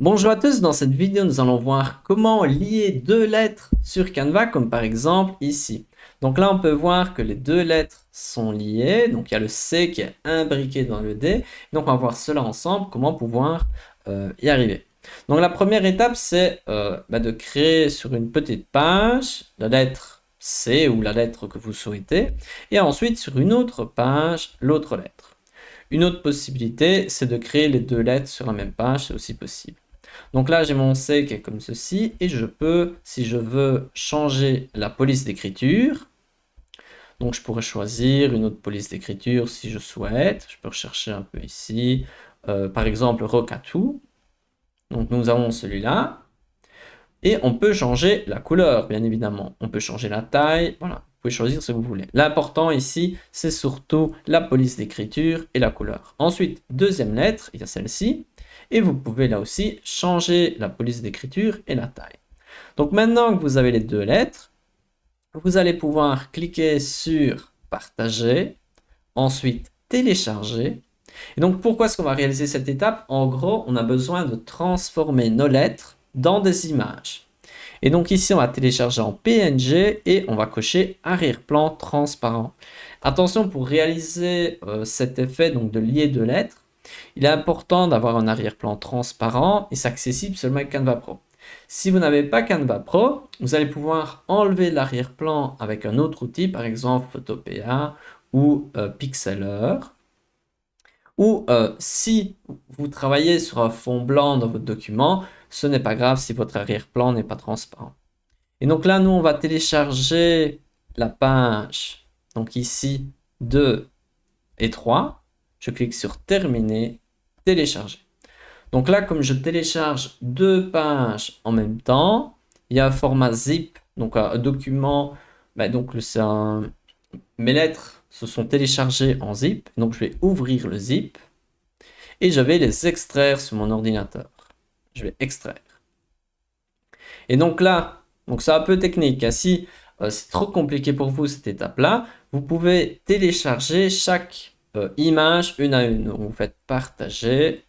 Bonjour à tous, dans cette vidéo nous allons voir comment lier deux lettres sur Canva comme par exemple ici. Donc là on peut voir que les deux lettres sont liées, donc il y a le C qui est imbriqué dans le D, donc on va voir cela ensemble, comment pouvoir y arriver. Donc la première étape c'est de créer sur une petite page la lettre C ou la lettre que vous souhaitez et ensuite sur une autre page l'autre lettre. Une autre possibilité c'est de créer les deux lettres sur la même page, c'est aussi possible. Donc là, j'ai mon C qui est comme ceci, et je peux, si je veux, changer la police d'écriture. Donc je pourrais choisir une autre police d'écriture si je souhaite. Je peux rechercher un peu ici. Par exemple, Rockatou. Donc nous avons celui-là. Et on peut changer la couleur, bien évidemment. On peut changer la taille. Voilà, vous pouvez choisir ce que vous voulez. L'important ici, c'est surtout la police d'écriture et la couleur. Ensuite, deuxième lettre, il y a celle-ci. Et vous pouvez là aussi changer la police d'écriture et la taille. Donc maintenant que vous avez les deux lettres, vous allez pouvoir cliquer sur partager, ensuite télécharger. Et donc pourquoi est-ce qu'on va réaliser cette étape? En gros, on a besoin de transformer nos lettres dans des images. Et donc ici, on va télécharger en PNG et on va cocher arrière-plan transparent. Attention, pour réaliser cet effet donc de lier deux lettres, il est important d'avoir un arrière-plan transparent et c'est accessible seulement avec Canva Pro. Si vous n'avez pas Canva Pro, vous allez pouvoir enlever l'arrière-plan avec un autre outil, par exemple Photopea ou Pixlr. Ou si vous travaillez sur un fond blanc dans votre document, ce n'est pas grave si votre arrière-plan n'est pas transparent. Et donc là, nous, on va télécharger la page. Donc ici, 2 et 3. Je clique sur terminer, télécharger. Donc là, comme je télécharge deux pages en même temps, il y a un format zip, donc un document. Donc mes lettres se sont téléchargées en zip. Donc je vais ouvrir le zip et je vais les extraire sur mon ordinateur. Je vais extraire. Et donc là, c'est un peu technique. Si c'est trop compliqué pour vous cette étape-là, vous pouvez télécharger chaque image une à une. Donc vous faites partager,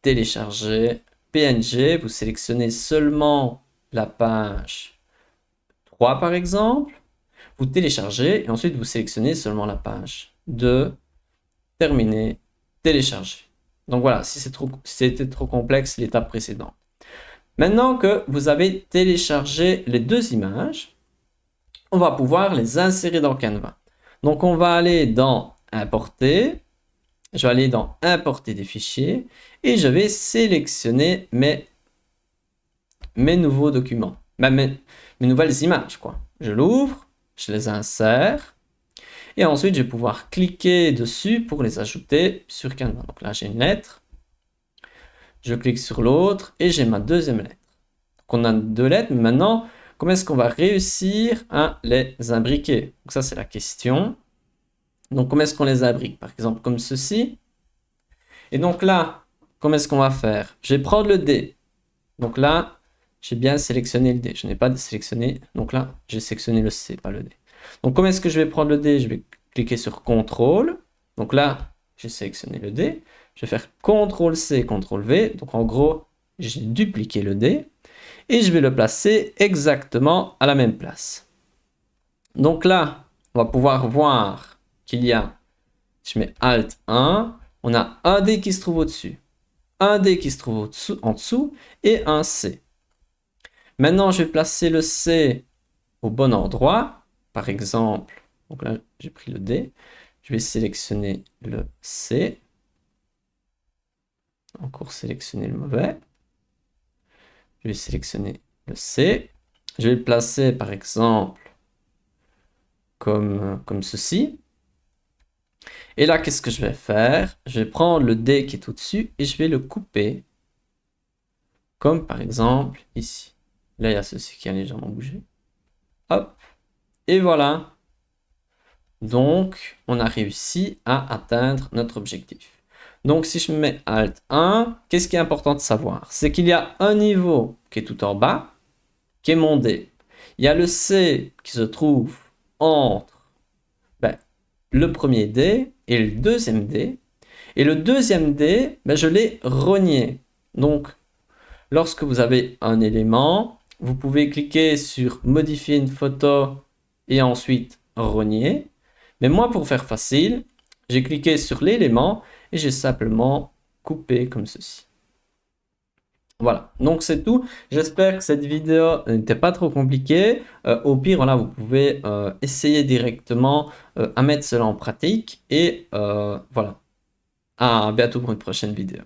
télécharger, PNG, vous sélectionnez seulement la page 3 par exemple, vous téléchargez et ensuite vous sélectionnez seulement la page 2, terminer, télécharger. Donc voilà, si c'était trop complexe, l'étape précédente. Maintenant que vous avez téléchargé les deux images, on va pouvoir les insérer dans Canva. Donc on va aller dans Importer, je vais aller dans Importer des fichiers et je vais sélectionner mes nouveaux documents, mes nouvelles images, quoi. Je l'ouvre, je les insère et ensuite je vais pouvoir cliquer dessus pour les ajouter sur Canva. Donc là j'ai une lettre, je clique sur l'autre et j'ai ma deuxième lettre. Donc on a deux lettres, mais maintenant comment est-ce qu'on va réussir à les imbriquer? Donc ça c'est la question. Donc comment est-ce qu'on les imbrique? Par exemple comme ceci. Et donc là, comment est-ce qu'on va faire? Je vais prendre le D. Donc là, j'ai bien sélectionné le D. Je n'ai pas sélectionné. Donc là, j'ai sélectionné le C, pas le D. Donc comment est-ce que je vais prendre le D? Je vais cliquer sur CTRL. Donc là, j'ai sélectionné le D. Je vais faire CTRL-C, CTRL-V. Donc en gros, j'ai dupliqué le D. Et je vais le placer exactement à la même place. Donc là, on va pouvoir voir qu'il y a, je mets Alt 1, on a un D qui se trouve au-dessus, un D qui se trouve en dessous et un C. Maintenant, je vais placer le C au bon endroit. Par exemple, donc là, j'ai pris le D. Je vais sélectionner le C. Encore sélectionner le mauvais. Je vais sélectionner le C. Je vais le placer, par exemple, comme ceci. Et là, qu'est-ce que je vais faire? Je vais prendre le D qui est au-dessus et je vais le couper. Comme par exemple ici. Là, il y a ceci qui a légèrement bougé. Hop. Et voilà. Donc, on a réussi à atteindre notre objectif. Donc, si je mets Alt 1, qu'est-ce qui est important de savoir? C'est qu'il y a un niveau qui est tout en bas, qui est mon D. Il y a le C qui se trouve entre le premier D et le deuxième D. Et le deuxième D, je l'ai rogné. Donc, lorsque vous avez un élément, vous pouvez cliquer sur modifier une photo et ensuite renier. Mais moi, pour faire facile, j'ai cliqué sur l'élément et j'ai simplement coupé comme ceci. Voilà, donc c'est tout. J'espère que cette vidéo n'était pas trop compliquée. Au pire, voilà, vous pouvez essayer directement à mettre cela en pratique. Et voilà, à bientôt pour une prochaine vidéo.